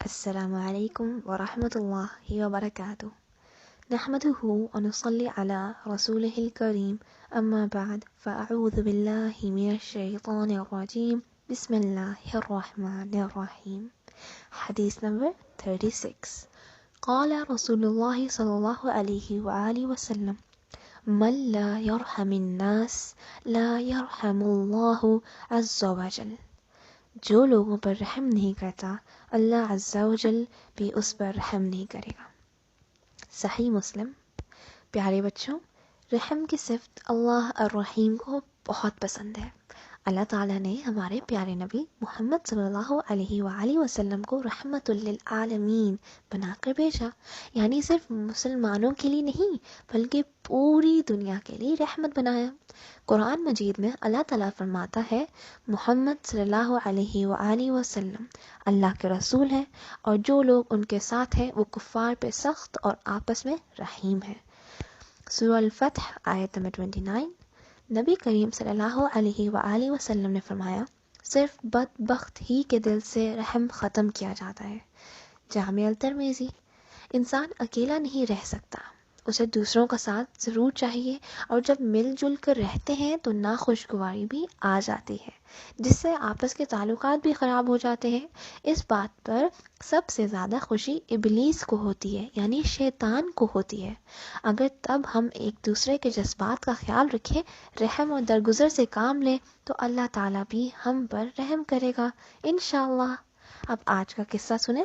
السلام عليكم ورحمة الله وبركاته. نحمده ونصلي على رسوله الكريم، أما بعد فأعوذ بالله من الشيطان الرجيم. بسم الله الرحمن الرحيم. حديث number 36. قال رسول الله صلى الله عليه وآله وسلم: من لا يرحم الناس لا يرحم الله عز وجل. جو لوگوں پر رحم نہیں کرتا اللہ عز و جل بھی اس پر رحم نہیں کرے گا۔ صحیح مسلم۔ پیارے بچوں، رحم کی صفت اللہ الرحیم کو بہت پسند ہے۔ اللہ تعالیٰ نے ہمارے پیارے نبی محمد صلی اللہ علیہ وآلہ وسلم کو رحمت للعالمین بنا کر بھیجا، یعنی صرف مسلمانوں کے لیے نہیں بلکہ پوری دنیا کے لیے رحمت بنایا۔ قرآن مجید میں اللہ تعالیٰ فرماتا ہے محمد صلی اللہ علیہ وآلہ وسلم اللہ کے رسول ہیں اور جو لوگ ان کے ساتھ ہیں وہ کفار پہ سخت اور آپس میں رحیم ہیں۔ سورہ الفتح آیت نمبر 29۔ نبی کریم صلی اللہ علیہ وآلہ وسلم نے فرمایا صرف بدبخت ہی کے دل سے رحم ختم کیا جاتا ہے۔ جامع الترمذی۔ انسان اکیلا نہیں رہ سکتا، اسے دوسروں کا ساتھ ضرور چاہیے، اور جب مل جل کر رہتے ہیں تو ناخوشگواری بھی آ جاتی ہے جس سے آپس کے تعلقات بھی خراب ہو جاتے ہیں۔ اس بات پر سب سے زیادہ خوشی ابلیس کو ہوتی ہے، یعنی شیطان کو ہوتی ہے۔ اگر تب ہم ایک دوسرے کے جذبات کا خیال رکھیں، رحم اور درگزر سے کام لیں تو اللہ تعالیٰ بھی ہم پر رحم کرے گا انشاءاللہ۔ اب آج کا قصہ سنیں۔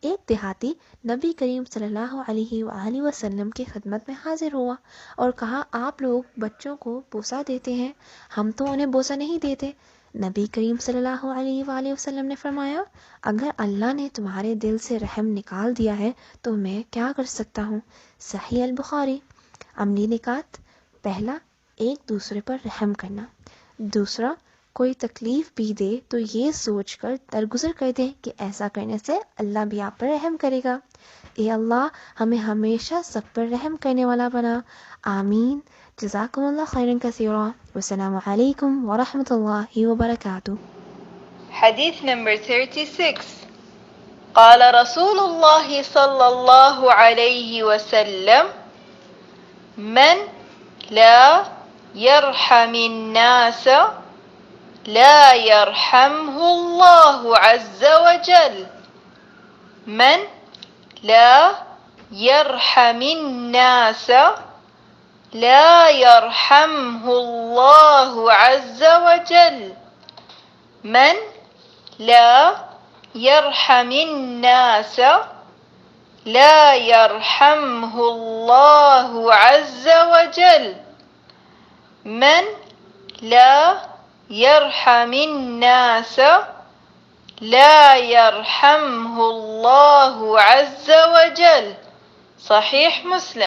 ایک دیہاتی نبی کریم صلی اللہ علیہ وآلہ وسلم کی خدمت میں حاضر ہوا اور کہا آپ لوگ بچوں کو بوسہ دیتے ہیں، ہم تو انہیں بوسہ نہیں دیتے۔ نبی کریم صلی اللہ علیہ وآلہ وسلم نے فرمایا اگر اللہ نے تمہارے دل سے رحم نکال دیا ہے تو میں کیا کر سکتا ہوں۔ صحیح البخاری۔ عملی نکات: پہلا، ایک دوسرے پر رحم کرنا۔ دوسرا، کوئی تکلیف بھی دے تو یہ سوچ کر درگزر کر دیں کہ ایسا کرنے سے اللہ بھی آپ پر رحم کرے گا۔ اے اللہ ہمیں ہمیشہ سب پر رحم کرنے والا بنا، آمین۔ جزاکم اللہ خیرا کثیرا، والسلام علیکم ورحمۃ اللہ وبرکاتہ۔ حدیث نمبر 36۔ قال رسول اللہ صلی اللہ علیہ وسلم: من لا يرحم الناس لا يرحمه الله عز وجل. من لا يرحم الناس لا يرحمه الله عز وجل. من لا يرحم الناس لا يرحمه الله عز وجل. من لا يرحم الناس لا يرحمه الله عز وجل. صحیح مسلم۔